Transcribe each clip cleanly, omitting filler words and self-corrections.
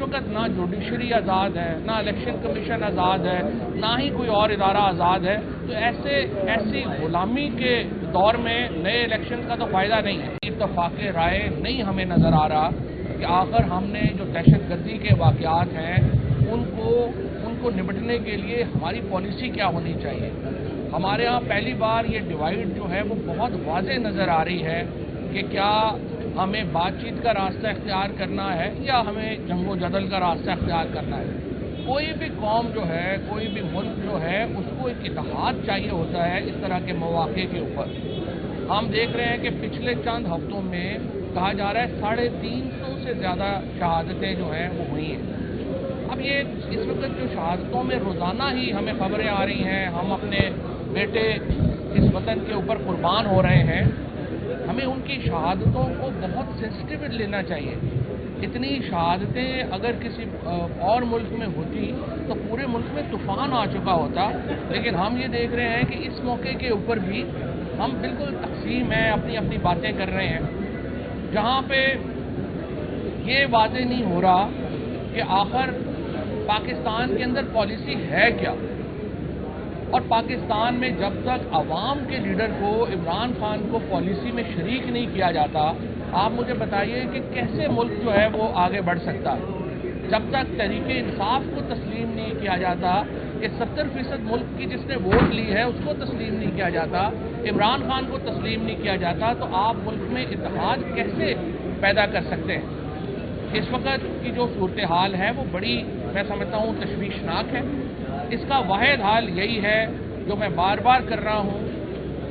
वक्त ना जुडिशरी आज़ाद है, ना इलेक्शन कमीशन आज़ाद है, ना ही कोई और इदारा आज़ाद है। तो ऐसी गुलामी के दौर में नए इलेक्शन का तो फ़ायदा नहीं है। इत्तफ़ाक़ राय नहीं हमें नज़र आ रहा कि आखिर हमने जो दहशतगर्दी के वाक़यात हैं उनको निपटने के लिए हमारी पॉलिसी क्या होनी चाहिए। हमारे यहाँ पहली बार ये डिवाइड जो है वो बहुत वाज़ेह नज़र आ रही है कि क्या हमें बातचीत का रास्ता इख्तियार करना है या हमें जंगो जदल का रास्ता इख्तियार करना है। कोई भी कौम जो है, कोई भी मुल्क जो है, उसको एक इत्तेहाद चाहिए होता है इस तरह के मौक़े के ऊपर। हम देख रहे हैं कि पिछले चंद हफ्तों में कहा जा रहा है 350 से ज़्यादा शहादतें जो हैं वो हुई हैं। अब ये इस वक्त जो शहादतों में रोज़ाना ही हमें खबरें आ रही हैं, हम अपने बेटे इस वतन के ऊपर कुर्बान हो रहे हैं, हमें उनकी शहादतों को बहुत सेंसिटिव लेना चाहिए। इतनी शहादतें अगर किसी और मुल्क में होती तो पूरे मुल्क में तूफ़ान आ चुका होता, लेकिन हम ये देख रहे हैं कि इस मौके के ऊपर भी हम बिल्कुल तक़सीम है, अपनी अपनी बातें कर रहे हैं, जहाँ पे ये वाज़ेह नहीं हो रहा कि आखिर पाकिस्तान के अंदर पॉलिसी है क्या। और पाकिस्तान में जब तक अवाम के लीडर को, इमरान खान को पॉलिसी में शरीक नहीं किया जाता, आप मुझे बताइए कि कैसे मुल्क जो है वो आगे बढ़ सकता है। जब तक तहरीके इंसाफ को तस्लीम नहीं किया जाता कि 70% मुल्क की जिसने वोट ली है उसको तस्लीम नहीं किया जाता, इमरान खान को तस्लीम नहीं किया जाता, तो आप मुल्क में इत्तेहाद कैसे पैदा कर सकते हैं। इस वक्त की जो सूरत हाल है वो बड़ी, मैं समझता हूँ, तशवीशनाक है। इसका वाहिद हाल यही है जो मैं बार बार कर रहा हूँ,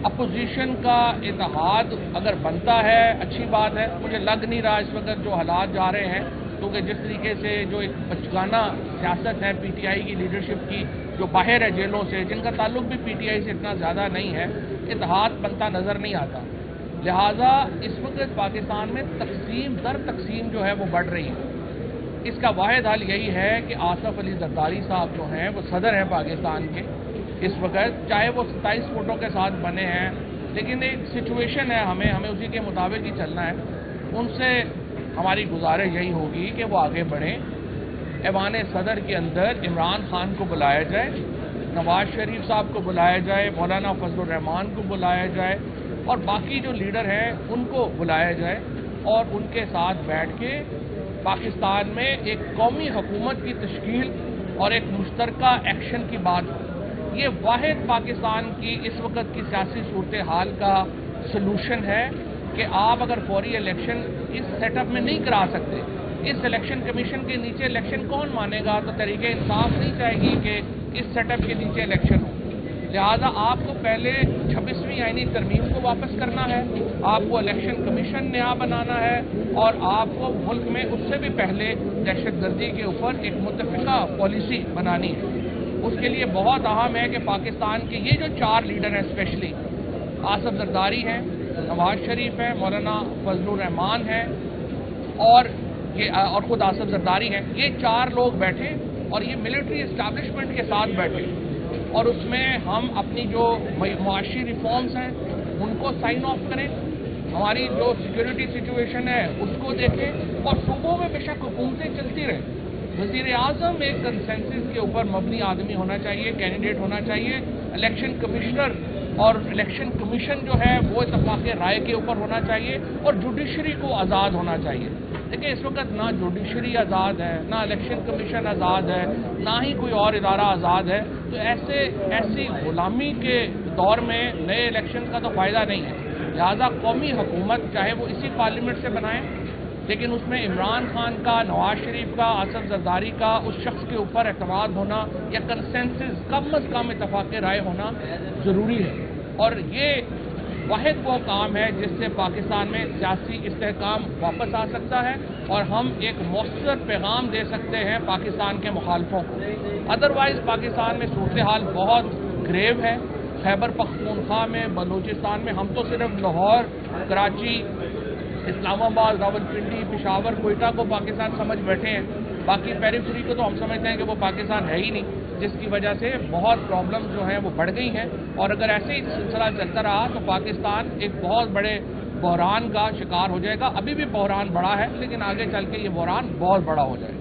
अपोजिशन का इत्तेहाद अगर बनता है अच्छी बात है। मुझे लग नहीं रहा इस वक्त जो हालात जा रहे हैं, क्योंकि जिस तरीके से जो एक बचगाना सियासत है पीटीआई की लीडरशिप की, जो बाहर है जेलों से, जिनका ताल्लुक भी पीटीआई से इतना ज़्यादा नहीं है, इत्तेहाद बनता नज़र नहीं आता। लिहाजा इस वक्त पाकिस्तान में तकसीम दर तकसीम जो है वो बढ़ रही है। इसका वाहिद हल यही है कि आसफ अली जरदारी साहब जो हैं वो सदर हैं पाकिस्तान के इस वक्त, चाहे वो 27 वोटों के साथ बने हैं, लेकिन एक सिचुएशन है, हमें उसी के मुताबिक ही चलना है। उनसे हमारी गुजारिश यही होगी कि वो आगे बढ़ें। ऐवान सदर के अंदर इमरान खान को बुलाया जाए, नवाज शरीफ साहब को बुलाया जाए, मौलाना फजलुर रहमान को बुलाया जाए और बाकी जो लीडर हैं उनको बुलाया जाए और उनके साथ बैठ के पाकिस्तान में एक कौमी हुकूमत की तश्कील और एक मुश्तरका एक्शन की बात हो। ये वाहिद पाकिस्तान की इस वक्त की सियासी सूरत हाल का सलूशन है कि आप अगर फौरी इलेक्शन इस सेटअप में नहीं करा सकते, इस इलेक्शन कमीशन के नीचे इलेक्शन कौन मानेगा, तो तरीके इंसाफ नहीं चाहेगी कि इस सेटअप के नीचे इलेक्शन हो। लिहाजा आपको पहले 26वीं आईनी तरमीम को वापस करना है, आपको इलेक्शन कमीशन नया बनाना है और आपको मुल्क में उससे भी पहले दहशतगर्दी के ऊपर एक मुत्तफ़िका पॉलिसी बनानी है। उसके लिए बहुत अहम है कि पाकिस्तान के ये जो 4 लीडर हैं, स्पेशली आसफ जरदारी हैं, नवाज शरीफ हैं, मौलाना फजलुर रहमान हैं और खुद आसफ जरदारी हैं, ये 4 लोग बैठे और ये मिलिट्री इस्टेब्लिशमेंट के साथ बैठे और उसमें हम अपनी जो मुआशी रिफॉर्म्स हैं उनको साइन ऑफ करें, हमारी जो सिक्योरिटी सिचुएशन है उसको देखें और सूबों में बेशक हुकूमतें चलती रहें। वज़ीर आज़म एक कंसेंसस के ऊपर मबनी आदमी होना चाहिए, कैंडिडेट होना चाहिए। इलेक्शन कमिश्नर और इलेक्शन कमीशन जो है वो इत्तफ़ाक़ राय के ऊपर होना चाहिए और जुडिशरी को आज़ाद होना चाहिए। देखिए इस वक्त ना जुडिशरी आज़ाद है, ना इलेक्शन कमीशन आज़ाद है, ना ही कोई और इदारा आज़ाद है। तो ऐसी गुलामी के दौर में नए इलेक्शन का तो फ़ायदा नहीं है। लिहाजा कौमी हुकूमत चाहे वो इसी पार्लियामेंट से बनाएं, लेकिन उसमें इमरान खान का, नवाज शरीफ का, आसफ जरदारी का उस शख्स के ऊपर एतमाद होना या कंसेंसस कम अज़ कम इत्तफ़ाक़ राय होना ज़रूरी है। और ये वाहिद वो काम है जिससे पाकिस्तान में सियासी इस्तेहकाम वापस आ सकता है और हम एक मौसर पैगाम दे सकते हैं पाकिस्तान के मुखालफों को। अदरवाइज़ पाकिस्तान में सूरत हाल बहुत ग्रेव है। खैबर पख्तूनख्वा में, बलूचिस्तान में हम तो सिर्फ लाहौर, कराची, इस्लामाबाद, रावलपिंडी, पेशावर, कोयटा को पाकिस्तान समझ बैठे हैं। बाकी पेरिफेरी को तो हम समझते हैं कि वो पाकिस्तान है ही नहीं, जिसकी वजह से बहुत प्रॉब्लम जो हैं वो बढ़ गई हैं। और अगर ऐसे ही सिलसिला चलता रहा तो पाकिस्तान एक बहुत बड़े बहरान का शिकार हो जाएगा। अभी भी बहरान बड़ा है, लेकिन आगे चल के ये बहरान बहुत बड़ा हो जाएगा।